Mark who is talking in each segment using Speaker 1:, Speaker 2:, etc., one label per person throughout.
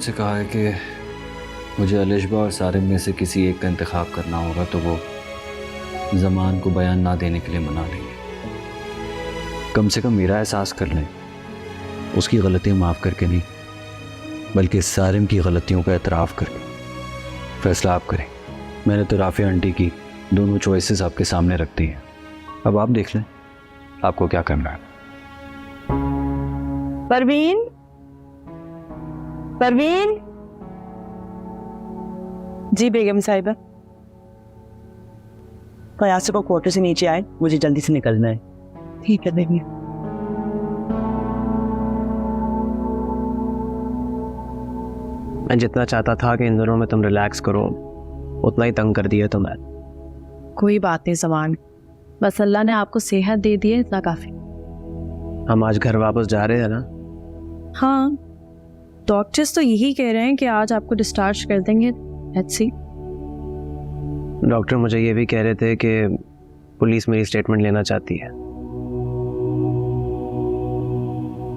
Speaker 1: मुझसे कहा है कि मुझे अलिशबा और सारिम में से किसी एक का इंतखाब करना होगा, तो वो ज़मान को बयान ना देने के लिए मना लेंगे। कम से कम मेरा एहसास कर लें, उसकी गलतियाँ माफ़ करके नहीं, बल्कि सारिम की गलतियों का एतराफ़ करके। फैसला आप करें। मैंने तो राफ़िया आंटी की दोनों चॉइसेस आपके सामने रख दी हैं, अब आप देख लें आपको क्या करना है।
Speaker 2: परवीन, परवीन। जी बेगम साहिबा। कयास को क्वार्टर से नीचे आए, मुझे जल्दी से निकलना है। ठीक है देखिए।
Speaker 3: मैं जितना चाहता था कि इन दिनों में तुम रिलैक्स करो, उतना ही तंग कर दिया तुम्हें।
Speaker 4: कोई बात नहीं ज़मान, बस अल्लाह ने आपको सेहत दे दी है, इतना काफ़ी।
Speaker 3: हम आज घर वापस जा रहे हैं ना?
Speaker 4: हाँ, डॉक्टर्स तो यही कह रहे हैं कि आज आपको डिस्चार्ज कर देंगे। Let's see.
Speaker 3: डॉक्टर मुझे ये भी कह रहे थे कि पुलिस मेरी स्टेटमेंट लेना चाहती है।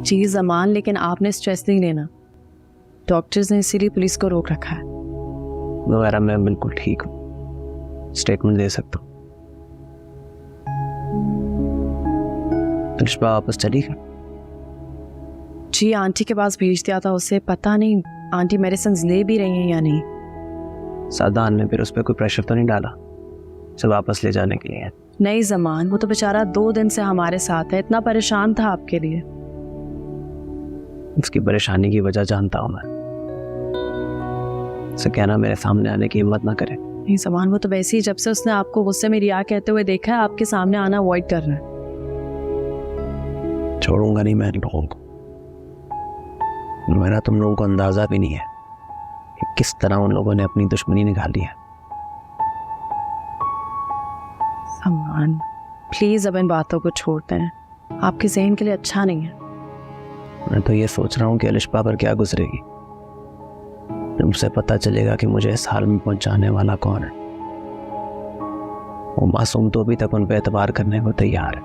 Speaker 4: जी ज़मान, लेकिन आपने स्ट्रेस नहीं लेना, डॉक्टर्स ने इसीलिए पुलिस को रोक रखा है।
Speaker 3: वगैरह मैं बिल्कुल ठीक हूँ, स्टेटमेंट दे सकता हूँ। अलिशबा वापस चली गई?
Speaker 4: जी आंटी के पास भेज दिया था उसे, पता नहीं आंटी मेडिसिन ले भी रही हैं या नहीं।
Speaker 3: सादान ने फिर उस पर कोई प्रेशर तो नहीं डाला उसे वापस ले जाने के लिए?
Speaker 4: नहीं ज़मान, वो तो बेचारा 2 दिन से हमारे साथ है, इतना परेशान था आपके लिए।
Speaker 3: उसकी परेशानी की वजह जानता हूँ मैं, उसे कहना मेरे सामने आने की हिम्मत ना करे।
Speaker 4: नहीं ज़मान, वो तो वैसे ही जब से उसने आपको गुस्से में रिया कहते हुए देखा है, आपके सामने आना अवॉइड कर रहा है।
Speaker 3: छोड़ूंगा नहीं मैं इन लोगों को। मेरा तुम लोगों को अंदाजा भी नहीं है कि किस तरह उन लोगों ने अपनी दुश्मनी निकाली है।
Speaker 4: ज़मान प्लीज़ अब इन बातों को छोड़ते हैं, आपके ज़हन के लिए अच्छा नहीं है।
Speaker 3: मैं तो ये सोच रहा हूँ कि अलिशबा पर क्या गुजरेगी जब उसे पता चलेगा कि मुझे इस हाल में पहुंचाने वाला कौन है। वो मासूम तो अभी तक उन पर एतबार करने को तैयार है।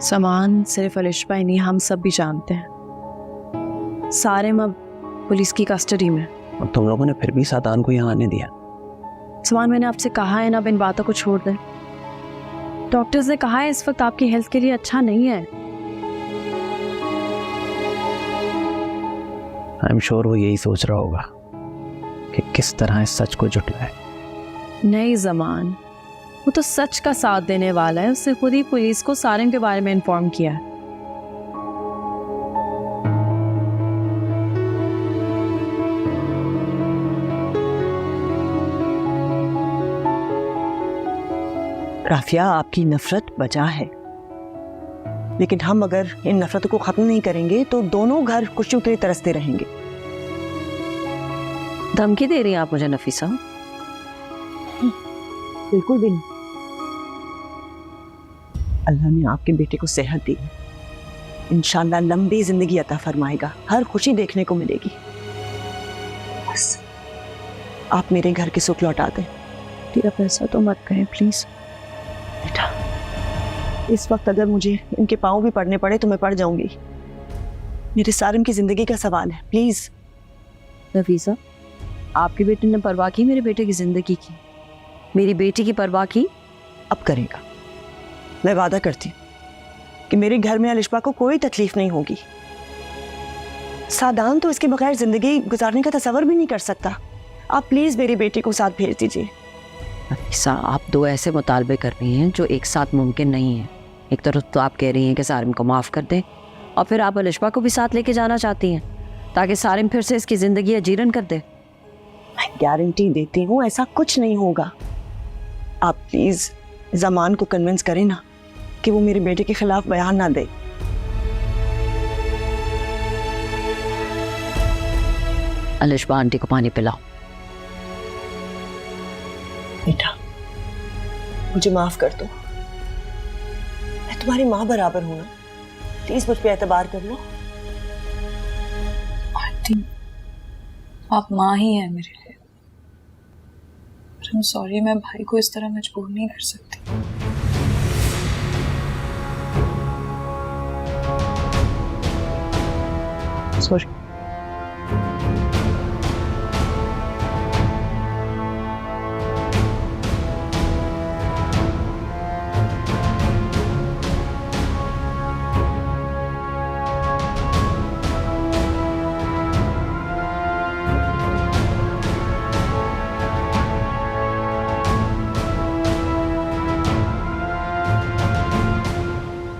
Speaker 4: ज़मान सिर्फ अलिशबा ही नहीं, हम सब भी जानते हैं सारिम अब पुलिस की कस्टडी में।
Speaker 3: और तुम लोगों ने फिर भी सादान को यहाँ आने दिया।
Speaker 4: ज़मान मैंने आपसे कहा है ना, अब इन बातों को छोड़ दें। डॉक्टर्स ने कहा है इस वक्त आपकी हेल्थ के लिए अच्छा नहीं है।
Speaker 3: आई एम श्योर वो यही सोच रहा होगा कि किस तरह इस सच को झुटलाए।
Speaker 4: नहीं ज़मान, वो तो सच का साथ देने वाला है, उसने खुद ही पुलिस को सारिम के बारे में इन्फॉर्म किया है।
Speaker 2: राफिया, आपकी नफरत बचा है, लेकिन हम अगर इन नफरतों को खत्म नहीं करेंगे तो दोनों घर खुशियों के लिए तरसते रहेंगे।
Speaker 5: धमकी दे रही हैं आप मुझे नफीसा?
Speaker 2: बिल्कुल भी नहीं। अल्लाह ने आपके बेटे को सेहत दी है, इंशाल्लाह लंबी जिंदगी अता फरमाएगा, हर खुशी देखने को मिलेगी। बस आप मेरे घर की सुख लौटा दें।
Speaker 4: तेरा पैसा तो मत कहें प्लीज।
Speaker 2: बेटा, इस वक्त अगर मुझे इनके पाँव भी पड़ने पड़े तो मैं पड़ जाऊंगी। मेरे सारिम की जिंदगी का सवाल है, प्लीज।
Speaker 5: नफीसा, आपके बेटे ने परवाह की मेरे बेटे की जिंदगी की, मेरी बेटी की परवाह की?
Speaker 2: अब करेगा। मैं वादा करती हूँ कि मेरे घर में अलिशबा को कोई तकलीफ नहीं होगी। सादान तो इसके बगैर जिंदगी गुजारने का तसव्वुर भी नहीं कर सकता। आप प्लीज मेरी बेटी को साथ भेज दीजिए।
Speaker 5: नफीसा, आप 2 ऐसे मुतालबे कर रही हैं जो एक साथ मुमकिन नहीं है। एक तरफ तो आप कह रही हैं कि सारिम को माफ़ कर दें, और फिर आप अलिशबा को भी साथ लेके जाना चाहती हैं ताकि सारिम फिर से इसकी ज़िंदगी अजीरन कर दे।
Speaker 2: मैं गारंटी देती हूँ ऐसा कुछ नहीं होगा। आप प्लीज ज़मान को कन्विंस करें ना कि वो मेरे बेटे के खिलाफ बयान ना दे।
Speaker 5: अलिशबा आंटी को पानी पिलाओ।
Speaker 2: बेटा, मुझे माफ कर दो, मैं तुम्हारी माँ बराबर हूं ना, प्लीज मुझ पे एतबार कर लो।
Speaker 6: आंटी, आप माँ ही हैं मेरे लिए। I'm sorry, मैं भाई को इस तरह मजबूर नहीं कर सकती।
Speaker 2: सॉरी।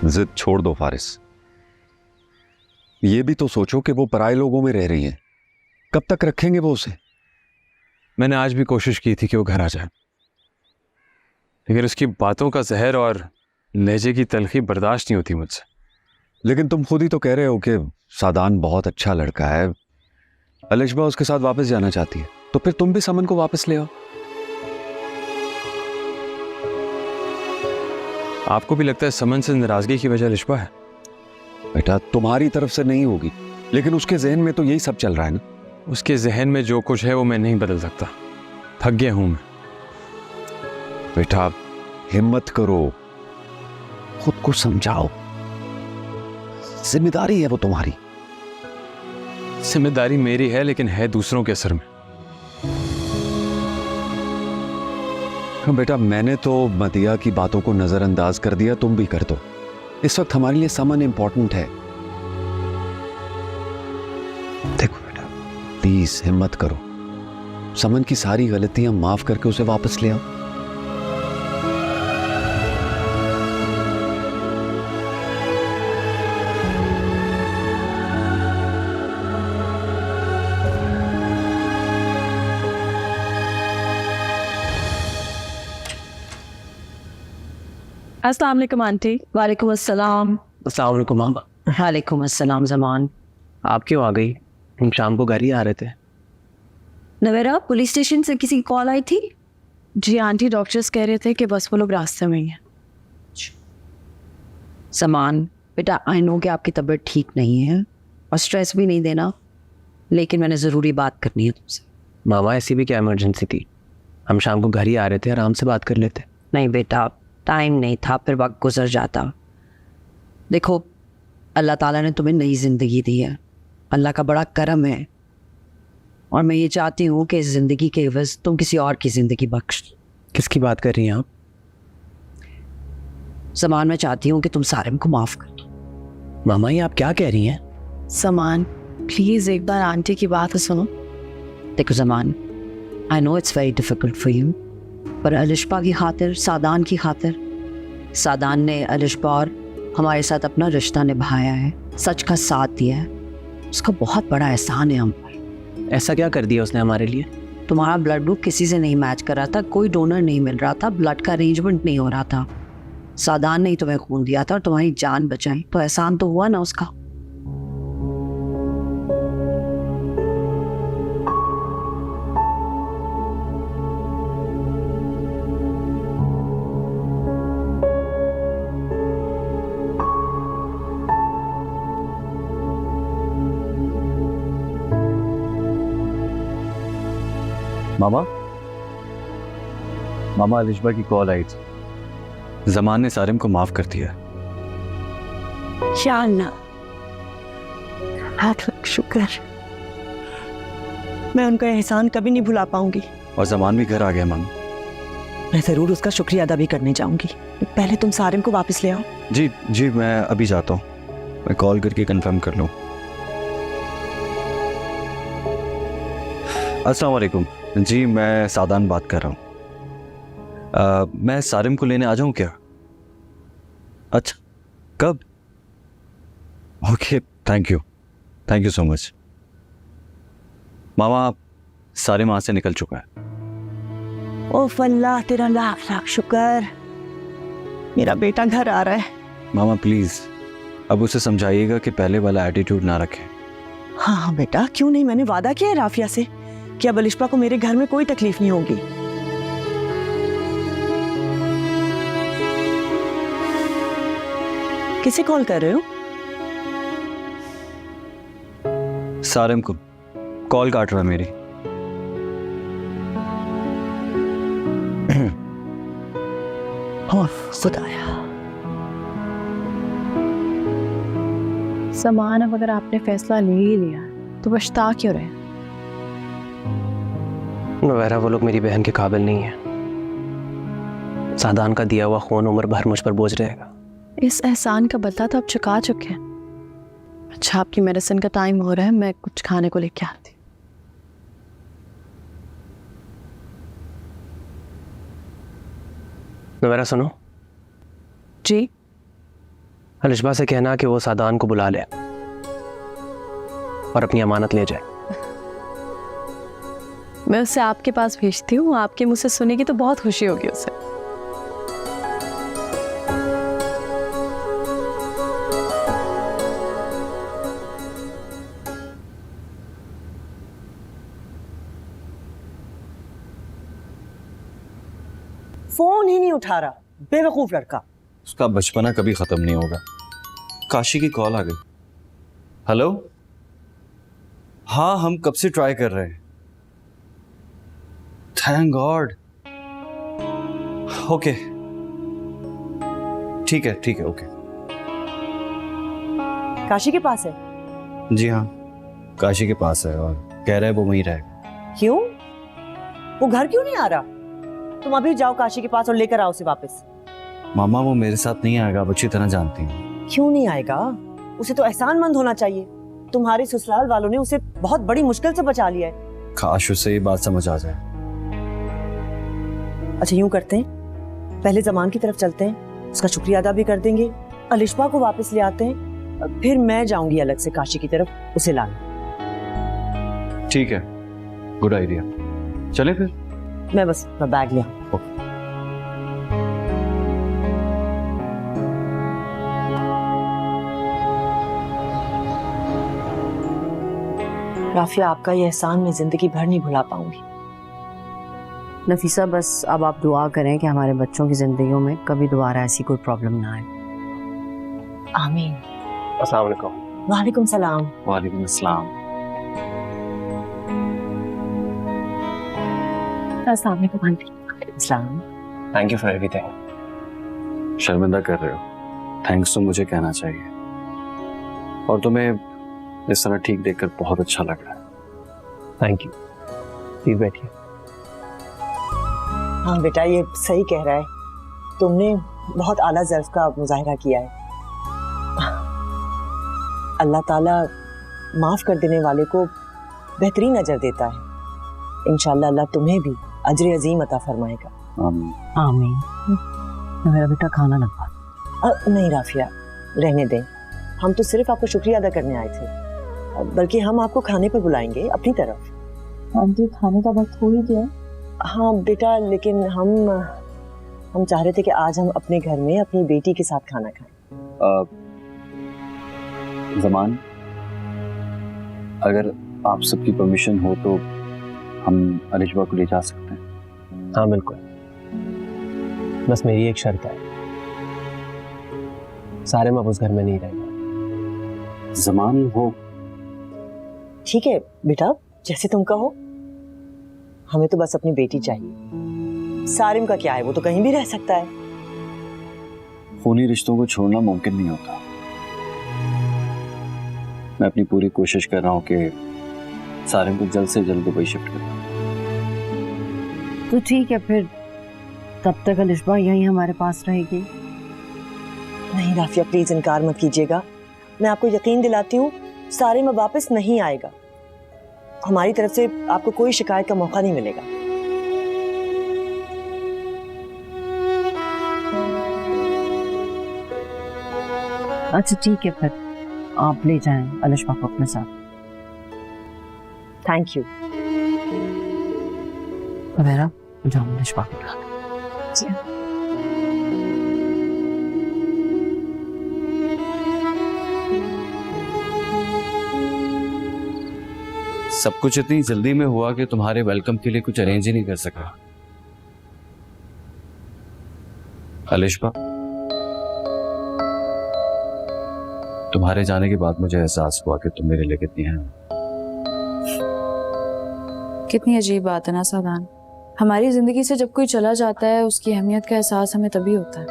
Speaker 7: जिद छोड़ दो फारिस। ये भी तो सोचो कि वो पराए लोगों में रह रही है, कब तक रखेंगे वो उसे?
Speaker 8: मैंने आज भी कोशिश की थी कि वो घर आ जाए, लेकिन उसकी बातों का जहर और लहजे की तलखी बर्दाश्त नहीं होती मुझसे।
Speaker 7: लेकिन तुम खुद ही तो कह रहे हो कि सादान बहुत अच्छा लड़का है, अलिशबा उसके साथ वापस जाना चाहती है, तो फिर तुम भी समन को वापस ले आओ।
Speaker 8: आपको भी लगता है समन से नाराजगी की वजह अलिशबा है?
Speaker 7: बेटा तुम्हारी तरफ से नहीं होगी, लेकिन उसके जहन में तो यही सब चल रहा है ना।
Speaker 8: उसके जहन में जो कुछ है वो मैं नहीं बदल सकता, थक गया हूं मैं।
Speaker 7: बेटा हिम्मत करो, खुद को समझाओ, जिम्मेदारी है वो तुम्हारी।
Speaker 8: जिम्मेदारी मेरी है, लेकिन है दूसरों के असर में।
Speaker 7: हाँ बेटा, मैंने तो मदिया की बातों को नजरअंदाज कर दिया, तुम भी कर दो। इस वक्त हमारे लिए समन इंपॉर्टेंट है। देखो बेटा, प्लीज हिम्मत करो, समन की सारी गलतियां माफ करके उसे वापस ले आओ।
Speaker 4: अस्सलाम वालेकुम आंटी।
Speaker 5: वालेकुम अस्सलाम।
Speaker 3: अस्सलाम वालेकुम मामा।
Speaker 5: वालेकुम अस्सलाम जमान।
Speaker 3: आप क्यों आ गई? हम शाम को घर ही आ रहे थे।
Speaker 5: नवेरा, पुलिस स्टेशन से किसी की कॉल आई थी?
Speaker 4: जी आंटी, डॉक्टर्स कह रहे थे कि बस वो लोग रास्ते में ही हैं।
Speaker 5: जमान बेटा, आई नो कि आपकी तबीयत ठीक नहीं है और स्ट्रेस भी नहीं देना, लेकिन मैंने ज़रूरी बात करनी है तुमसे।
Speaker 3: मामा ऐसी भी क्या इमरजेंसी थी? हम शाम को घर ही आ रहे थे, आराम से बात कर लेते।
Speaker 5: नहीं बेटा, टाइम नहीं था, फिर वक्त गुजर जाता। देखो, अल्लाह ताला ने तुम्हें नई ज़िंदगी दी है, अल्लाह का बड़ा करम है, और मैं ये चाहती हूँ कि इस ज़िंदगी के एवज़ तुम किसी और की ज़िंदगी बख्श।
Speaker 3: किसकी बात कर रही हैं आप?
Speaker 5: ज़मान, मैं चाहती हूँ कि तुम सारिम को माफ़ कर दो।
Speaker 3: मामा ये आप क्या कह रही हैं?
Speaker 4: समान, प्लीज़ एक बार आंटी की बात तो सुनो।
Speaker 5: देखो Zaman, I know it's very difficult for you, पर अलिशबा की खातिर, सादान की खातिर, सादान ने अलिशबा और हमारे साथ अपना रिश्ता निभाया है, सच का साथ दिया है, उसका बहुत बड़ा एहसान है हम पर।
Speaker 3: ऐसा क्या कर दिया उसने हमारे लिए?
Speaker 5: तुम्हारा ब्लड ग्रुप किसी से नहीं मैच कर रहा था, कोई डोनर नहीं मिल रहा था, ब्लड का अरेंजमेंट नहीं हो रहा था, सादान ने ही तुम्हें खून दिया था और तुम्हारी जान बचाई, तो एहसान तो हुआ ना उसका।
Speaker 1: मामा, मामा अलिशबा की कॉल आई थी, जमान ने सारिम को माफ कर दिया।
Speaker 2: या अल्लाह, लाख लाख शुक्र। मैं उनका एहसान कभी नहीं भुला पाऊंगी।
Speaker 1: और जमान भी घर आ गया मामा।
Speaker 2: मैं जरूर उसका शुक्रिया अदा भी करने जाऊंगी। पहले तुम सारिम को वापस ले आओ।
Speaker 1: जी जी, मैं अभी जाता हूँ, मैं कॉल करके कंफर्म कर लूँ। अस्सलाम वालेकुम जी, मैं सादान बात कर रहा हूँ। मैं सारिम को लेने आ जाऊँ क्या? अच्छा, कब? Okay, thank you so much. मामा, सारिम वहाँ से निकल चुका है।
Speaker 2: ओफ अल्लाह, तेरा लाख लाख शुक्र, मेरा बेटा घर आ रहा है।
Speaker 1: मामा प्लीज़, अब उसे समझाइएगा कि पहले वाला एटीट्यूड ना रखे।
Speaker 2: हाँ हाँ बेटा, क्यों नहीं, मैंने वादा किया है राफिया से कि अब अलिशबा को मेरे घर में कोई तकलीफ नहीं होगी। किसे कॉल कर रहे हो?
Speaker 1: सारिम को कॉल काट रहा है मेरी।
Speaker 2: खुदाया,
Speaker 4: समान, अब अगर आपने फैसला ले ही लिया तो पछता क्यों रहे?
Speaker 3: नवेरा, वो लोग मेरी बहन के काबिल नहीं है। सादान का दिया हुआ खून उम्र भर मुझ पर बोझ रहेगा।
Speaker 4: इस एहसान का बदला तो आप चुका चुके हैं। अच्छा, आपकी मेडिसिन का टाइम हो रहा है, मैं कुछ खाने को लेके आती।
Speaker 3: नवेरा सुनो।
Speaker 4: जी?
Speaker 3: अलिशबा से कहना कि वो सादान को बुला ले और अपनी अमानत ले जाए।
Speaker 4: मैं उसे आपके पास भेजती हूँ, आपके मुंह से सुनेगी तो बहुत खुशी होगी उसे।
Speaker 2: फोन ही नहीं उठा रहा, बेवकूफ लड़का।
Speaker 1: उसका बचपना कभी खत्म नहीं होगा। काशी की कॉल आ गई। हेलो, हाँ हम कब से ट्राई कर रहे हैं। Thank God. ओके ठीक है ओके।
Speaker 2: काशी के पास है?
Speaker 1: जी हाँ, काशी के पास है और कह रहा है वो वहीं रहेगा।
Speaker 2: क्यों? वो घर क्यों नहीं आ रहा? तुम अभी जाओ काशी के पास और लेकर आओ उसे वापस।
Speaker 1: मामा वो मेरे साथ नहीं आएगा, आप अच्छी तरह जानती हैं।
Speaker 2: क्यों नहीं आएगा? उसे तो एहसानमंद होना चाहिए। तुम्हारे ससुराल वालों ने उसे बहुत बड़ी मुश्किल से बचा लिया है।
Speaker 1: काश उसे ये बात समझ आ जाए।
Speaker 2: अच्छा यूं करते हैं, पहले जमान की तरफ चलते हैं, उसका शुक्रिया अदा भी कर देंगे, अलिशबा को वापस ले आते हैं, फिर मैं जाऊंगी अलग से काशी की तरफ उसे लाने।
Speaker 1: ठीक है, गुड आइडिया। चले फिर।
Speaker 2: मैं बैग ले आऊं। राफिया, आपका ये एहसान मैं जिंदगी भर नहीं भुला पाऊंगी।
Speaker 5: नफीसा, बस अब आप दुआ करें कि हमारे बच्चों की जिंदगियों में कभी दोबारा ऐसी कोई प्रॉब्लम ना आए।
Speaker 2: आमीन।
Speaker 3: अस्सलाम वालेकुम।
Speaker 2: वालेकुम सलाम।
Speaker 1: वालेकुम अस्सलाम।
Speaker 2: सलाम।
Speaker 3: Thank you for everything.
Speaker 1: शर्मिंदा कर रहे हो, थैंक्स तो मुझे कहना चाहिए। और तुम्हें इस तरह ठीक देखकर बहुत अच्छा लग रहा है।
Speaker 3: Thank you. प्लीज बैठिए।
Speaker 2: हाँ बेटा, ये सही कह रहा है, तुमने बहुत आला ज़र्फ का मुजाहिरा किया है। अल्लाह ताला माफ कर देने वाले को बेहतरीन अजर देता है। इंशाअल्लाह अल्लाह तुम्हें भी अजर अजीम अता फरमाएगा।
Speaker 1: आमीन।
Speaker 5: आमीन। मेरा बेटा खाना लगवा।
Speaker 2: नहीं राफिया, रहने दें, हम तो सिर्फ आपको शुक्रिया अदा करने आए थे, बल्कि हम आपको खाने पर बुलाएंगे अपनी तरफ।
Speaker 6: आंटी, खाने का वक्त हो ही गया।
Speaker 2: हाँ बेटा, लेकिन हम चाह रहे थे कि आज हम अपने घर में अपनी बेटी के साथ खाना खाएं।
Speaker 1: ज़मान, अगर आप सबकी परमिशन हो तो हम अलिशबा को ले जा सकते हैं।
Speaker 3: हाँ बिल्कुल, बस मेरी एक शर्त है, सारे अब उस घर में नहीं रहेंगे।
Speaker 1: ज़मान वो
Speaker 2: ठीक है बेटा, जैसे तुम कहो। हमें तो बस अपनी बेटी चाहिए। सारिम का क्या है, वो तो कहीं भी रह सकता है।
Speaker 1: खूनी रिश्तों को छोड़ना मुमकिन नहीं होता। मैं अपनी पूरी कोशिश कर रहा हूँ कि सारिम को जल्द से जल्द दुबई शिफ्ट करूँ।
Speaker 5: तो ठीक है, फिर तब तक अलिशबा यहीं हमारे पास रहेगी।
Speaker 2: नहीं राफिया, प्लीज इनकार मत कीजिएगा। मैं आपको यकीन दिलाती हूँ, सारिम अब वापस नहीं आएगा। हमारी तरफ से आपको कोई शिकायत का मौका नहीं मिलेगा।
Speaker 5: अच्छा ठीक है, फिर आप ले जाएं अलिशबा को अपने साथ।
Speaker 2: Thank you.
Speaker 5: मेरा जाओ अलिशबा को ला।
Speaker 1: सब कुछ इतनी जल्दी में हुआ कि तुम्हारे वेलकम के लिए कुछ अरेंज ही नहीं कर सका। अलिशबा, तुम्हारे जाने के बाद मुझे एहसास हुआ कि तुम मेरे लिए कितनी हैं।
Speaker 6: कितनी अजीब बात है ना सादान, हमारी जिंदगी से जब कोई चला जाता है उसकी अहमियत का एहसास हमें तभी होता है।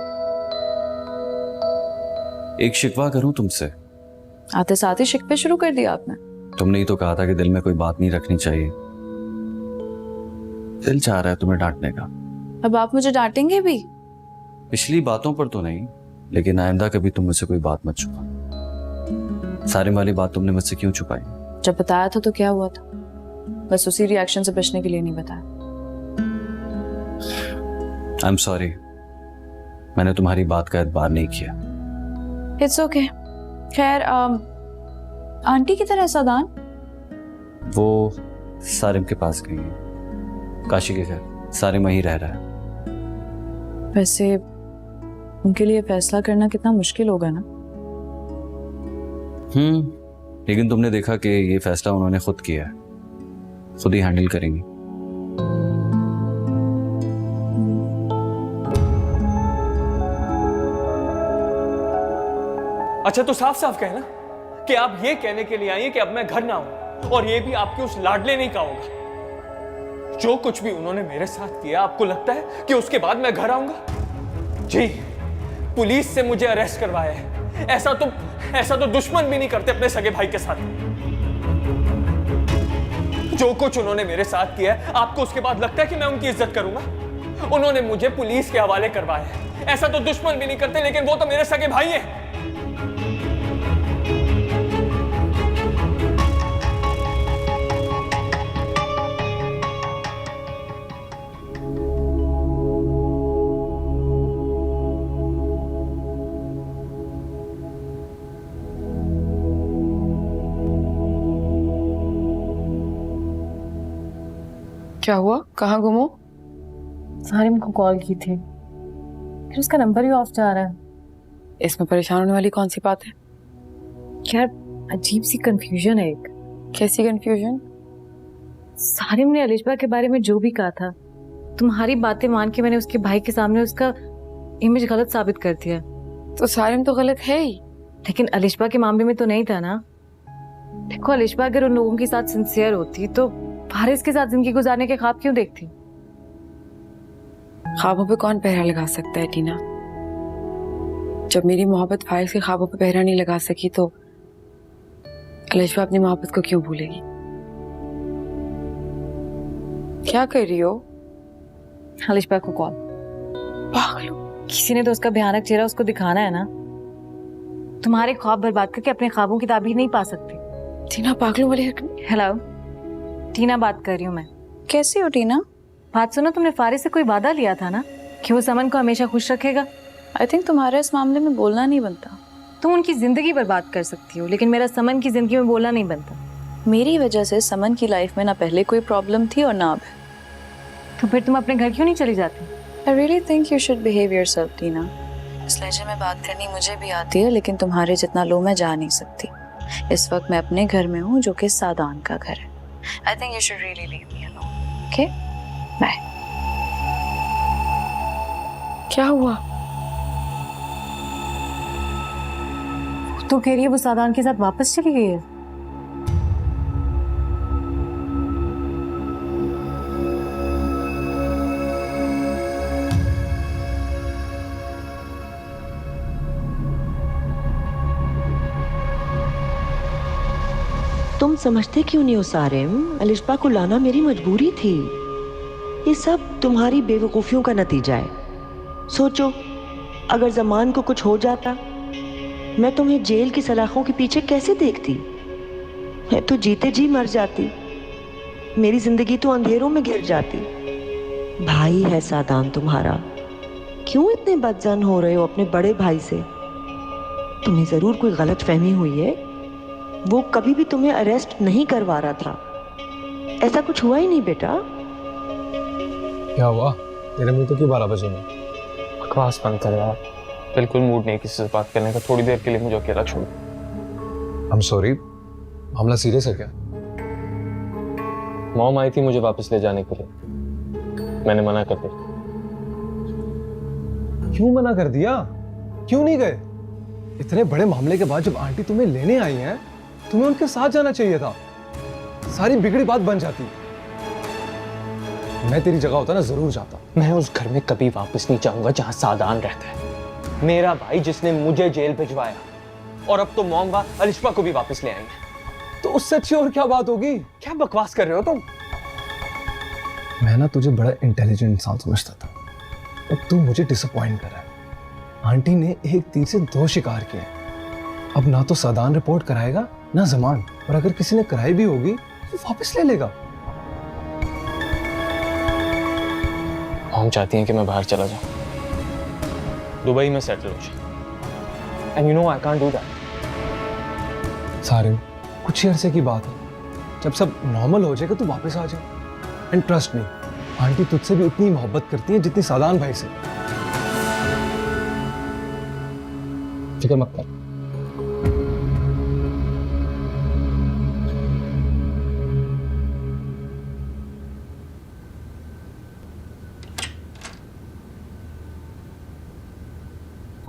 Speaker 1: एक शिकवा करूं तुमसे?
Speaker 6: आते साथ ही शिकवे शुरू कर दिया आपने।
Speaker 1: तुमने ही तो कहा था कि दिल में कोई बात नहीं रखनी चाहिए। दिल चाह रहा है तुम्हें डांटने का।
Speaker 6: अब आप मुझे डांटेंगे भी?
Speaker 1: पिछली बातों पर तो नहीं, लेकिन आइंदा कभी तुम मुझसे कोई बात मत छुपा। सारी वाली बात तुमने मुझसे क्यों छुपाई?
Speaker 6: जब बताया था तो क्या हुआ था? बस उसी रिएक्शन से बचने के लिए नहीं बताया।
Speaker 1: आई एम सॉरी, मैंने तुम्हारी बात का एतबार नहीं किया।
Speaker 6: It's okay. खैर आंटी की तरह सादान?
Speaker 1: वो सारिम के पास गई है, काशी के घर। सारिम वहीं रह रहा है।
Speaker 6: वैसे उनके लिए फैसला करना कितना मुश्किल होगा ना।
Speaker 1: लेकिन तुमने देखा कि ये फैसला उन्होंने खुद किया है, खुद ही हैंडल करेंगी।
Speaker 9: अच्छा तो साफ साफ कहना कि आप ये कहने के लिए आई हैं कि अब मैं घर ना आऊं, और ये भी आपके उस लाडले नहीं का होगा। जो कुछ भी उन्होंने मेरे साथ किया, आपको लगता है कि उसके बाद मैं घर आऊंगा? जी, पुलिस से मुझे अरेस्ट करवाया है। ऐसा तो दुश्मन भी नहीं करते अपने सगे भाई के साथ। जो कुछ उन्होंने मेरे साथ किया है, आपको उसके बाद लगता है कि मैं उनकी इज्जत करूंगा? उन्होंने मुझे पुलिस के हवाले करवाया है। ऐसा तो दुश्मन भी नहीं करते, लेकिन वो तो मेरे सगे भाई हैं।
Speaker 6: क्या हुआ? कहाँ गुमो?
Speaker 10: सारिम को कॉल की थी, फिर उसका नंबर ही ऑफ जा रहा है।
Speaker 6: इसमें परेशान होने वाली कौन सी बात है?
Speaker 10: यार अजीब सी कंफ्यूजन है एक।
Speaker 6: कैसी कंफ्यूजन?
Speaker 10: सारिम ने अलिशबा के बारे में जो भी कहा था, तुम्हारी बातें मान के मैंने उसके भाई के सामने उसका इमेज गलत साबित कर दिया।
Speaker 6: तो सारिम तो गलत है ही,
Speaker 10: लेकिन अलिशबा के मामले में तो नहीं था ना। देखो, अलिशबा अगर उन लोगों के साथ सिंसियर होती तो फारिस के साथ जिंदगी गुजारने के ख्वाब क्यों देखती?
Speaker 6: ख्वाबों पे कौन पहरा लगा सकता है टीना? जब मेरी मोहब्बत फारिस के ख्वाबों पे पहरा नहीं लगा सकी, तो अलिशबा अपनी मोहब्बत को क्यों भूलेगी? क्या कर रही हो?
Speaker 10: अलिशबा को कॉल।
Speaker 6: पागल हो?
Speaker 10: किसी ने तो उसका भयानक चेहरा उसको दिखाना है ना। तुम्हारे ख्वाब बर्बाद करके अपने ख्वाबों की ताबीर नहीं पा सकती।
Speaker 6: टीना पागलों वाली हरकत।
Speaker 10: हेलो, टीना बात कर रही हूँ मैं।
Speaker 6: कैसी हो टीना?
Speaker 10: बात सुनो, तुमने फारिस से कोई वादा लिया था ना कि वो समन को हमेशा खुश रखेगा।
Speaker 6: आई थिंक तुम्हारा इस मामले में बोलना नहीं बनता।
Speaker 10: तुम उनकी जिंदगी बर्बाद कर सकती हो, लेकिन मेरा समन की जिंदगी में बोलना नहीं बनता।
Speaker 6: मेरी वजह से समन की लाइफ में ना पहले कोई प्रॉब्लम थी और ना अब।
Speaker 10: तो फिर तुम अपने घर क्यों नहीं चली जाती?
Speaker 6: I really think you should behave yourself, टीना। इस लहजे में बात करनी मुझे भी आती है, लेकिन तुम्हारे जितना लो मैं जा नहीं सकती। इस वक्त मैं अपने घर में हूँ, जो कि सादान का घर है। I think you should really leave me alone. Okay? Bye. क्या हुआ?
Speaker 10: तो कह रही है वो सादान के साथ वापस चली गई है।
Speaker 2: तुम समझते क्यों नहीं हो सारिम? अलिशबा को लाना मेरी मजबूरी थी। ये सब तुम्हारी बेवकूफियों का नतीजा है। सोचो, अगर जमान को कुछ हो जाता, मैं तुम्हें जेल की सलाखों के पीछे कैसे देखती? मैं तो जीते जी मर जाती। मेरी जिंदगी तो अंधेरों में घिर जाती। भाई है सादान तुम्हारा, क्यों इतने बदजन हो रहे हो अपने बड़े भाई से? तुम्हें जरूर कोई गलत फहमी हुई है। वो कभी भी तुम्हें अरेस्ट नहीं करवा रहा था। ऐसा कुछ हुआ ही नहीं बेटा।
Speaker 11: क्या हुआ? तेरे मुंह तो क्यों 12 बजे में?
Speaker 9: बकवास बंद कर यार, बिल्कुल मूड नहीं किसी से बात करने का। थोड़ी देर के लिए मुझे अकेला छोड़।
Speaker 11: I'm sorry, मामला सीरियस है क्या?
Speaker 9: मॉम आई थी मुझे वापस ले जाने के लिए, मैंने मना कर दिया।
Speaker 11: क्यों मना कर दिया? क्यों नहीं गए? इतने बड़े मामले के बाद जब आंटी तुम्हें लेने आई हैं, तुम्हें उनके साथ जाना चाहिए था। सारी बिगड़ी बात बन जाती। मैं तेरी जगह होता ना जरूर जाता।
Speaker 9: मैं उस घर में कभी वापस नहीं जाऊंगा जहां सादान रहता है। मेरा भाई जिसने मुझे जेल भिजवाया, और अब तो मॉम व अलिशबा को भी वापस ले आएंगे।
Speaker 11: तो उससे अच्छी और क्या बात होगी?
Speaker 9: क्या बकवास कर रहे हो तुम?
Speaker 11: मैं ना तुझे बड़ा इंटेलिजेंट इंसान समझता था, अब तू मुझे डिसअपॉइंट कर रहा है। आंटी ने एक तीर से 2 शिकार किए। अब ना तो सादान रिपोर्ट कराएगा ना जमान, और अगर किसी ने कराई भी होगी तो वापस ले लेगा।
Speaker 9: मॉम चाहती हैं कि मैं बाहर चला जाऊं, दुबई में सेटल हो जाऊं। And you know I can't do that.
Speaker 11: सारे कुछ ही अरसे की बात है, जब सब नॉर्मल हो जाएगा तू वापस आ जा। एंड ट्रस्ट मी, आंटी तुझसे भी उतनी मोहब्बत करती है जितनी सादान भाई से। फिक्र मत कर।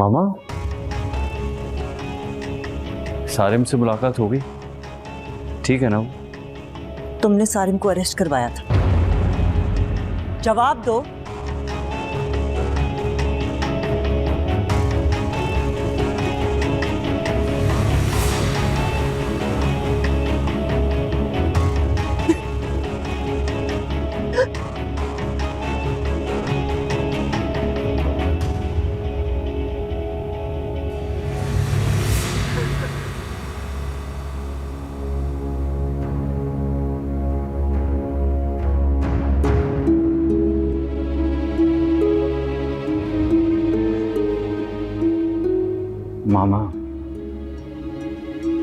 Speaker 1: मामा, सारिम से मुलाकात हो गई? ठीक है ना वो?
Speaker 2: तुमने सारिम को अरेस्ट करवाया था, जवाब दो।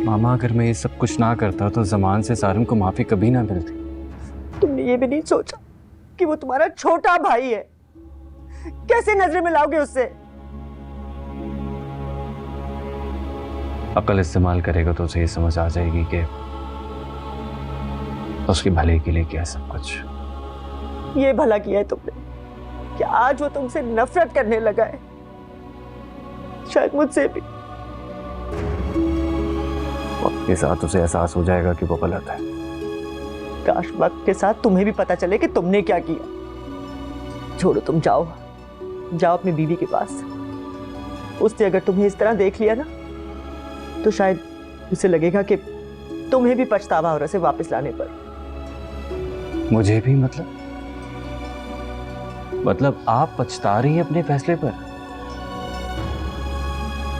Speaker 1: मामा, अगर मैं ये सब कुछ ना करता तो ज़मान से सारिम को माफ़ी कभी ना मिलती।
Speaker 2: तुमने ये भी नहीं सोचा कि वो तुम्हारा छोटा भाई है, कैसे नजरें मिलाओगे उससे?
Speaker 1: अकल इस्तेमाल करेगा तो उसे ये समझ आ जाएगी कि उसके भले के लिए क्या है सब कुछ।
Speaker 2: ये भला किया है तुमने कि आज वो तुमसे नफरत करने लगा है, शायद मुझसे भी।
Speaker 1: वक्त के साथ उसे एहसास हो जाएगा कि वो गलत है।
Speaker 2: काश वक्त के साथ तुम्हें भी पता चले कि तुमने क्या किया। छोड़ो, तुम जाओ अपनी बीवी के पास। उसने अगर तुम्हें इस तरह देख लिया ना तो शायद उसे लगेगा कि तुम्हें भी पछतावा हो रहा है वापस लाने पर।
Speaker 1: मुझे भी? मतलब आप पछता रही हैं अपने फैसले पर?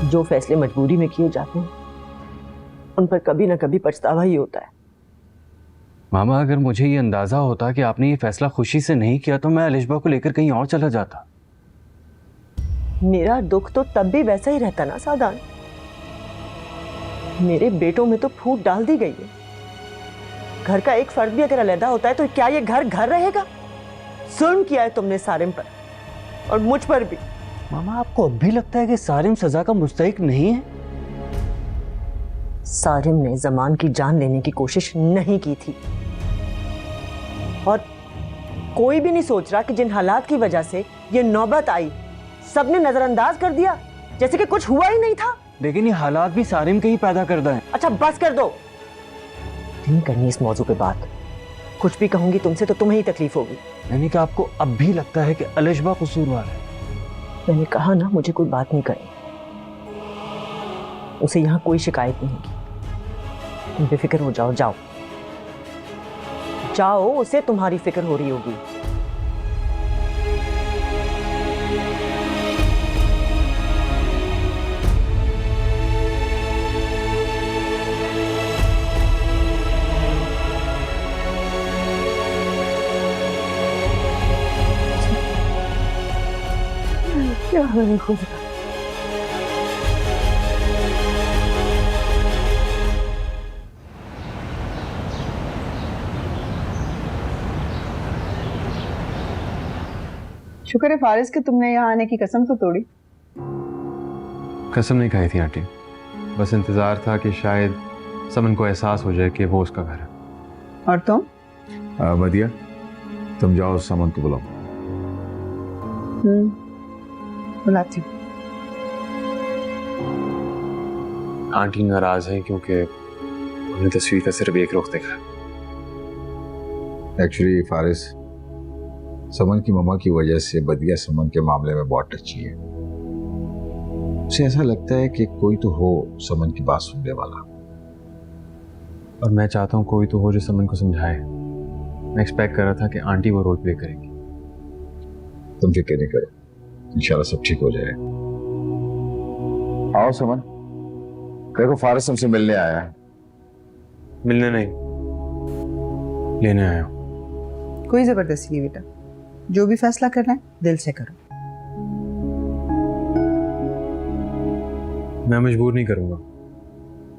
Speaker 2: जो फैसले मजबूरी में किए जाते हैं उन पर कभी ना कभी पछतावा ही होता है।
Speaker 1: मामा, अगर मुझे ये अंदाजा होता कि आपने ये फैसला खुशी से नहीं किया तो मैं अलिशबा को लेकर कहीं और चला जाता।
Speaker 2: मेरा दुख तो तब भी वैसा ही रहता ना सादान। मेरे बेटों में तो फूट डाल दी गई है। घर का एक फर्द भी अगर अलग होता है तो क्या ये घर रहेगा? जुल्म किया है तुमने सारिम पर और मुझ पर भी।
Speaker 1: मामा, आपको अब भी लगता है कि सारिम सजा का मुस्तहिक नहीं है?
Speaker 2: सारिम ने ज़मान की जान लेने की कोशिश नहीं की थी और कोई भी नहीं सोच रहा कि जिन हालात की वजह से ये नौबत आई सबने नजरअंदाज कर दिया, जैसे कि कुछ हुआ ही नहीं था।
Speaker 1: लेकिन ये हालात भी सारिम के ही पैदा करता है।
Speaker 2: अच्छा बस कर दो, नहीं करनी इस मौजू पे बात। कुछ भी कहूंगी तुमसे तो तुम्हें ही तकलीफ होगी।
Speaker 1: यानी कि आपको अब भी लगता है कि अलिशबा कसूरवार है?
Speaker 2: मैंने कहा ना, मुझे कोई बात नहीं करनी। उसे यहाँ कोई शिकायत नहीं होगी। तुम बेफिक्र हो जाओ। उसे तुम्हारी फिक्र हो रही होगी। क्या है खुदा?
Speaker 12: शुक्र है फारिस कि तुमने यहाँ आने की कसम तो तोड़ी।
Speaker 8: कसम नहीं खाई थी आंटी, बस इंतजार था कि शायद समन को एहसास हो जाए कि वो उसका घर है।
Speaker 12: और तुम?
Speaker 7: बढ़िया, तुम जाओ समन को बुलाओ।
Speaker 12: बुलाती हूँ।
Speaker 8: आंटी नाराज है क्योंकि उन्हें तस्वीर का सिर्फ एक रुख देखा।
Speaker 13: एक्चुअली फारिस, समन की मम्मा की वजह से बदिया समन के मामले में बहुत टची है। उसे ऐसा लगता है कि कोई तो हो समन की बात सुनने वाला,
Speaker 8: और मैं चाहता हूँ कोई तो हो जो समन को समझाए। मैं एक्सपेक्ट कर रहा था कि आंटी वो रोल प्ले करेंगी।
Speaker 13: तुम फिक्र नहीं करो, इंशाल्लाह सब ठीक हो जाएगा। आओ समन, देखो फारिस हमसे मिलने आया है।
Speaker 8: मिलने नहीं, लेने आया हूँ।
Speaker 12: कोई जबरदस्ती नहीं बेटा, जो भी फैसला करना है दिल से करो।
Speaker 8: मैं मजबूर नहीं करूँगा,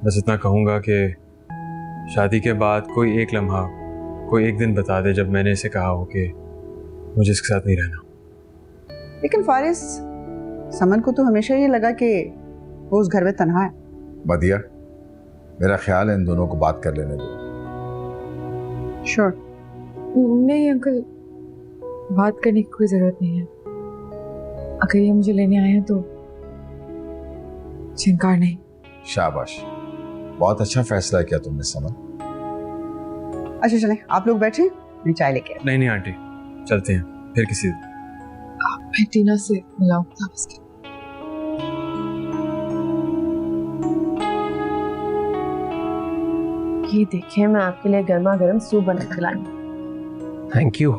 Speaker 8: बस इतना कहूँगा कि शादी के बाद कोई एक लम्हा, कोई एक दिन बता दे जब मैंने इसे कहा हो कि मुझे इसके साथ नहीं रहना।
Speaker 12: लेकिन फारिस, समन को तो हमेशा ये लगा कि वो उस घर में तन्हा है।
Speaker 13: बदिया, मेरा ख्याल है इन दोनों को बात कर लेने दो।
Speaker 12: श्योर।
Speaker 10: नहीं अंकल, बात करने की कोई जरूरत नहीं है। अगर ये मुझे लेने आए हैं तो इनकार नहीं।
Speaker 13: शाबाश, बहुत अच्छा फैसला किया तुमने समन।
Speaker 12: अच्छा चलें, आप लोग बैठे, मैं चाय लेके आती
Speaker 8: नहीं आंटी, चलते हैं फिर किसी दिन।
Speaker 10: मैं टीना से मिलाऊं वापस के।
Speaker 4: ये देखिए, मैं आपके लिए गर्मा गर्म सूप बना के लाई।
Speaker 3: Thank you.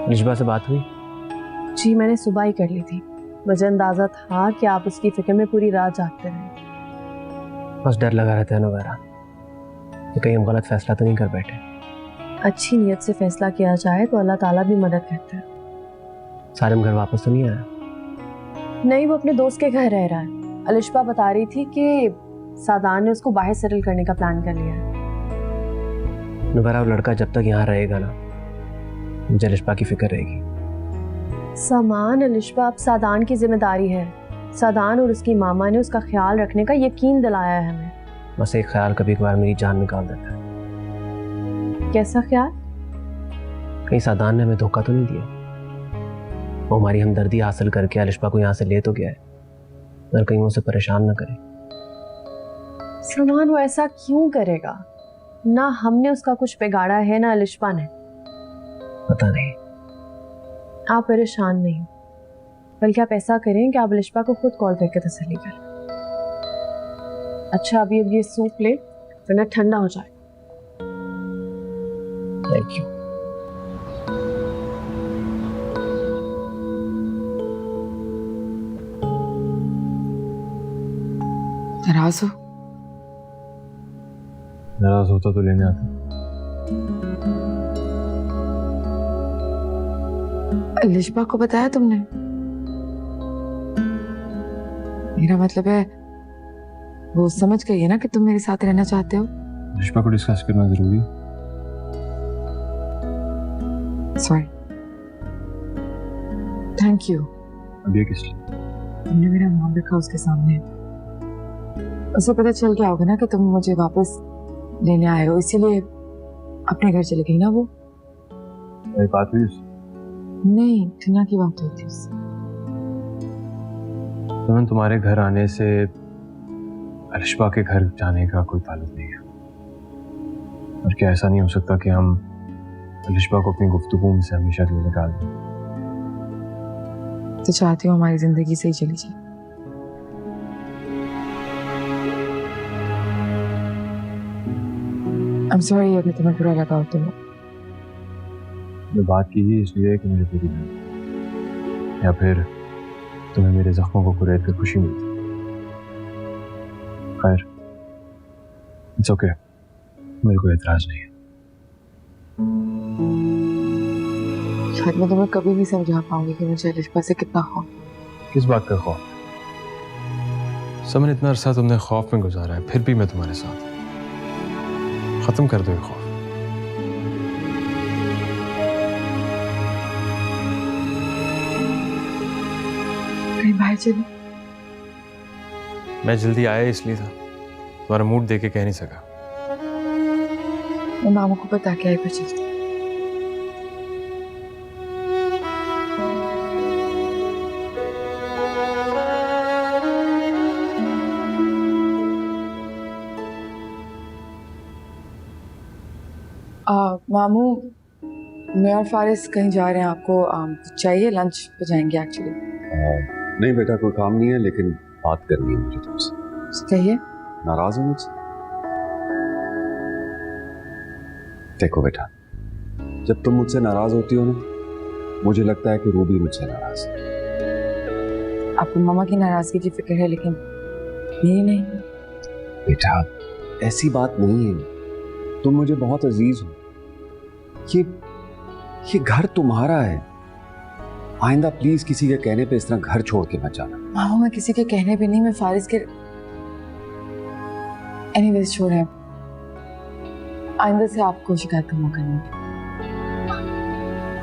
Speaker 3: अलिशबा से बात हुई?
Speaker 4: जी, मैंने सुबह ही कर ली थी। मुझे अंदाजा था कि आप उसकी फिक्र में पूरी रात जागते रहे।
Speaker 3: बस डर लगा रहता है नवैरा कि कहीं हम गलत फैसला तो नहीं कर बैठे।
Speaker 4: अच्छी नीयत से फैसला किया जाए तो अल्लाह ताला भी मदद करता है।
Speaker 3: सारिम घर वापस तो नहीं आया?
Speaker 4: नहीं, वो अपने दोस्त के घर रह रहा है। अलिशबा बता रही थी कि सादान ने उसको बाहर सेटल करने का प्लान कर लिया है।
Speaker 3: नवैरा, वो लड़का जब तक यहाँ रहेगा ना, मुझे अलिशबा की फिक्र रहेगी।
Speaker 4: सामान अलिशबा अब सादान की जिम्मेदारी है। सादान और उसकी मामा ने उसका ख्याल रखने का यकीन दिलाया है हमें।
Speaker 3: बस एक ख्याल कभी कभार मेरी जान निकाल देता है।
Speaker 4: कैसा ख्याल?
Speaker 3: कहीं सादान ने हमें धोखा तो नहीं दिया? वो हमारी हमदर्दी हासिल करके अलिशबा को यहाँ से ले तो गया है, मगर कहीं वो उसे परेशान ना करे।
Speaker 4: सामान वो ऐसा क्यों करेगा? ना हमने उसका कुछ बिगाड़ा है ना अलिशबा ने।
Speaker 3: पता नहीं।
Speaker 4: आप परेशान नहीं, बल्कि आप ऐसा करें कि आप अलिशबा को खुद कॉल करके तसल्ली करें। अच्छा, अभी अब ये सूप ले, वरना ठंडा हो जाए।
Speaker 3: Thank you.
Speaker 10: नाराज हो?
Speaker 8: नाराज होता तो लेने आता।
Speaker 10: अलिशबा को बताया तुमने? मेरा मतलब है वो समझ गई है ना कि तुम मेरे साथ रहना चाहते हो।
Speaker 8: अलिशबा को डिस्कस करना जरूरी।
Speaker 10: सॉरी। Thank you.
Speaker 8: अब ये किस लिए?
Speaker 10: तुमने मेरा नाम रखा उसके सामने। उसे पता चल गया होगा ना कि तुम मुझे वापस लेने आए हो, इसीलिए अपने घर चले गई ना वो।
Speaker 8: मेरी बात हुई उससे?
Speaker 10: नहीं, टीना की बात हुई थी उससे।
Speaker 8: तुम्हारे घर आने से अलिशबा के घर जाने का कोई ताल्लुक नहीं है। और क्या ऐसा नहीं हो सकता कि हम अलिशबा को अपनी गुफ्तगू में से हमेशा के लिए निकाल दें?
Speaker 10: तो चाहती हूँ हमारी जिंदगी से ही चली जाए। I'm sorry अगर तुम्हें बुरा लगा हो तो।
Speaker 8: मैं बात की ही इसलिए कि मुझे बुरी लगी, या फिर तुम्हें मेरे जख्मों को कुरेद कर खुशी मिलती। खैर, इट्स ओके, मेरे को एतराज नहीं है।
Speaker 10: शायद मैं तुम्हें कभी नहीं समझा पाऊंगी कि मुझे अलिशबा से कितना खौफ।
Speaker 8: किस बात का खौफ? समन, इतना अरसा तुमने खौफ में गुजारा है, फिर भी मैं तुम्हारे साथ। खत्म कर दो ये खौफ।
Speaker 10: कहीं बाहर चलो।
Speaker 8: मैं जल्दी आया इसलिए था, तुम्हारा मूड देख के कह नहीं सका।
Speaker 10: मैं मामा को बता के आई फिर चलती। मामू, मैं और फारिस कहीं जा रहे हैं। आपको कुछ चाहिए? लंच पे जाएंगे एक्चुअली।
Speaker 7: नहीं बेटा, कोई काम नहीं है, लेकिन बात करनी है मुझे तुमसे।
Speaker 10: कहिए।
Speaker 7: नाराज हो मुझसे? देखो बेटा, जब तुम मुझसे नाराज होती हो ना, मुझे लगता है कि रूबी मुझसे नाराज है।
Speaker 10: आपको मामा की नाराजगी की फिक्र है, लेकिन मेरी नहीं।
Speaker 7: बेटा, ऐसी बात नहीं है, तुम मुझे बहुत अजीज हो। ये घर तुम्हारा है, आइंदा प्लीज किसी के कहने पे इस तरह घर छोड़ के मत जाना।
Speaker 10: मामा मैं किसी के कहने पे नहीं, मैं फारिस के एनीवेज छोड़े, आइंदा से आपको शिकायत का मौका नहीं।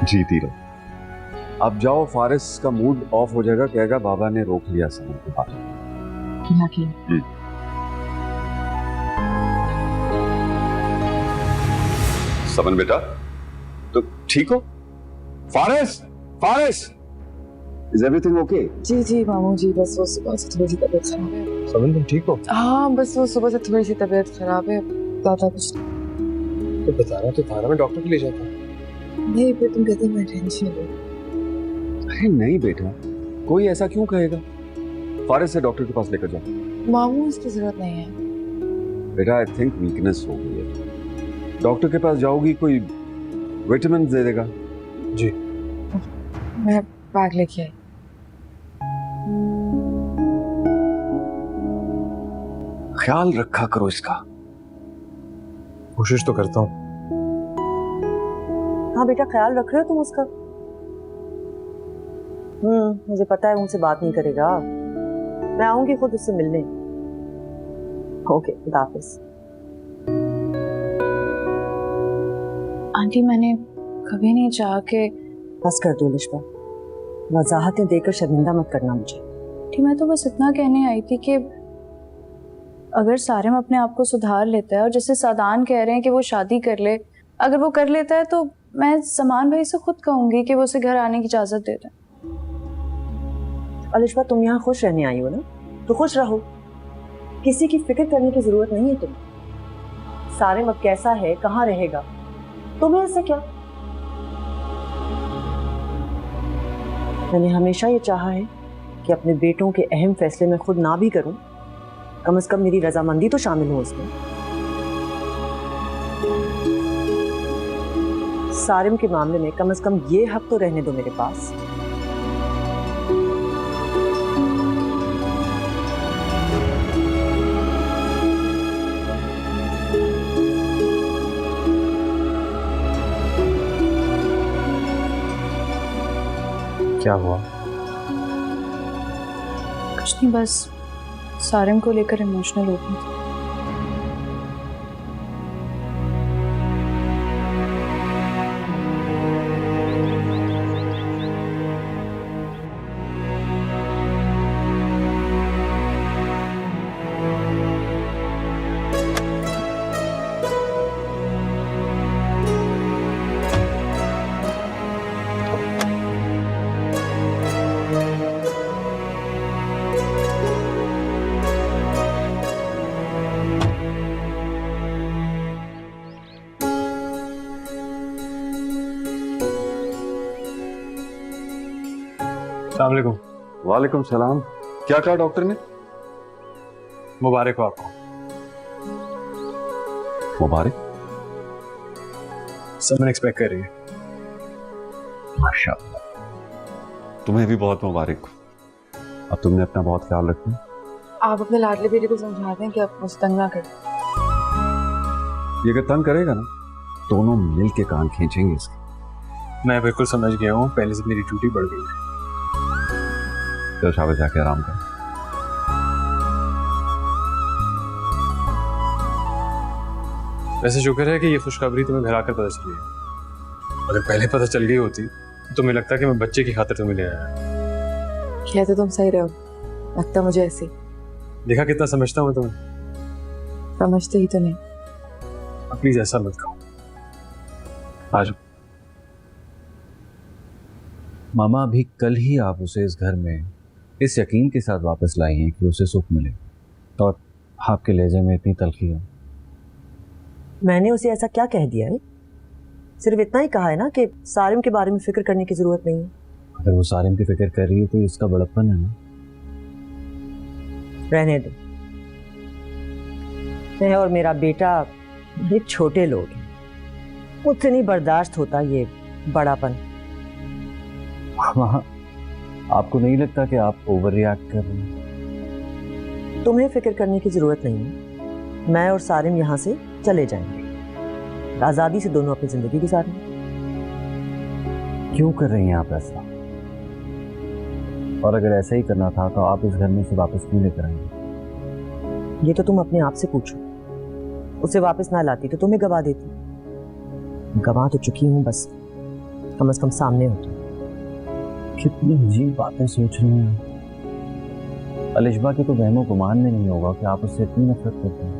Speaker 7: जीती रहो। अब जाओ, फारिस का मूड ऑफ हो जाएगा, कहेगा बाबा ने रोक लिया समन को बात। समन बेटा तो ठीक हो? Faris, Faris, is everything okay?
Speaker 10: जी जी मामू जी, बस वो सुबह से थोड़ी सी तबीयत खराब है।
Speaker 11: समन तुम ठीक हो?
Speaker 10: हाँ बस वो सुबह से थोड़ी सी तबीयत खराब है, ज्यादा कुछ नहीं।
Speaker 11: तो बताना तो था ना, मैं डॉक्टर को ले जाता।
Speaker 10: नहीं फिर तुम कहते मैं टेंशन है।
Speaker 7: अरे नहीं बेटा, कोई ऐसा क्यों कहेगा? फारिस से डॉक्टर के पास लेकर जाओ।
Speaker 10: मामू इसकी जरूरत नहीं है।
Speaker 7: बेटा आई थिंक वीकनेस हो गई है, डॉक्टर के पास जाओगी, कोई विटामिन दे देगा।
Speaker 11: जी
Speaker 10: मैं बैग लेके आई।
Speaker 7: ख्याल रखा करो इसका।
Speaker 11: कोशिश तो करता हूँ।
Speaker 2: हाँ बेटा, ख्याल रख रहे हो तुम उसका? मुझे पता है मुझसे बात नहीं करेगा, मैं आऊंगी खुद उससे मिलने। ओके, खुदा हाफिज।
Speaker 6: आंटी मैंने कभी नहीं चाहा कि
Speaker 2: बस कर दो लिशबा, वजाहतें देकर शर्मिंदा मत करना मुझे।
Speaker 6: ठीक, मैं तो बस इतना कहने आई थी कि अगर सारिम अपने आप को सुधार लेता है और जैसे सादान कह रहे हैं कि वो शादी कर ले, अगर वो कर लेता है तो मैं समान भाई से खुद कहूंगी कि वो उसे घर आने की इजाजत दे दें।
Speaker 2: अलिशबा तुम यहाँ खुश रहने आई हो ना, तो खुश रहो, किसी की फिक्र करने की जरूरत नहीं है तुम्हें। सारिम अब कैसा है, कहाँ रहेगा, तुम्हें ऐसा क्या? मैंने हमेशा ये चाहा है कि अपने बेटों के अहम फैसले में खुद ना भी करूं, कम से कम मेरी रजामंदी तो शामिल हो उसमें। सारिम के मामले में कम से कम ये हक तो रहने दो मेरे पास।
Speaker 8: क्या हुआ?
Speaker 6: कुछ नहीं, बस सारिम को लेकर इमोशनल हो गई थी।
Speaker 8: अस्सलामुअलैकुम।
Speaker 7: वालेकुम सलाम। क्या कहा डॉक्टर ने?
Speaker 8: मुबारक हो आपको।
Speaker 7: मुबारक?
Speaker 8: समन एक्सपेक्ट कर रही है।
Speaker 7: माशाअल्लाह, तुम्हें भी बहुत मुबारक हो। अब तुमने अपना बहुत ख्याल रखना।
Speaker 10: आप अपने लाडले बेटे को समझा दें कि आप मुझे तंग ना करें।
Speaker 7: ये अगर तंग करेगा ना, दोनों मिल के कान खींचेंगे इसके।
Speaker 8: मैं बिल्कुल समझ गया हूँ, पहले से मेरी ड्यूटी बढ़ गई है।
Speaker 7: तो शाबाश, जाके आराम कर।
Speaker 8: वैसे शुक्र है कि ये खुशखबरी तुम्हें घर आकर पता चली है। अगर पहले पता चल गई होती तो तुम्हें लगता कि मैं बच्चे की खातिर तुम्हें ले आया।
Speaker 10: क्या तो तुम सही रहो, लगता मुझे ऐसे।
Speaker 8: देखा कितना समझता हूँ मैं तुम्हें।
Speaker 10: समझते ही तो नहीं।
Speaker 8: अब प्लीज ऐसा मत कहो। आ जाओ।
Speaker 1: मामा, अभी कल ही आप उसे इस घर में इस यकीन के साथ वापस लाई हैं कि उसे सुख मिले, और आपके लहजे में इतनी तलखी है।
Speaker 2: मैंने उसे ऐसा क्या कह दिया है? सिर्फ इतना ही कहा है ना कि सारिम के बारे में फिक्र करने की जरूरत नहीं है।
Speaker 1: अगर वो सारिम की फिक्र कर रही है तो इसका बड़प्पन है ना।
Speaker 2: रहने दो, मैं और मेरा बेटा ये छोटे लोग हैं, मुझसे नहीं बर्दाश्त होता ये बड़ापन।
Speaker 1: वहाँ आपको नहीं लगता कि आप ओवर रिएक्ट कर रहे हैं?
Speaker 2: तुम्हें फिक्र करने की जरूरत नहीं है, मैं और सारिम यहाँ से चले जाएंगे, आजादी से दोनों अपनी जिंदगी गुजारेंगे।
Speaker 1: क्यों कर रही हैं आप ऐसा? और अगर ऐसा ही करना था तो आप इस घर में से वापस क्यों लेकर आएंगे?
Speaker 2: ये तो तुम अपने आप से पूछो। उसे वापस ना लाती तो तुम्हें गवा देती। गवा तो चुकी हूँ, बस कम से कम सामने हो तुम।
Speaker 1: कितनी अजीब बातें सोच रही हैं। अलिशबा के तो वहमो गुमान में नहीं होगा कि आप उससे इतनी नफरत करते हैं।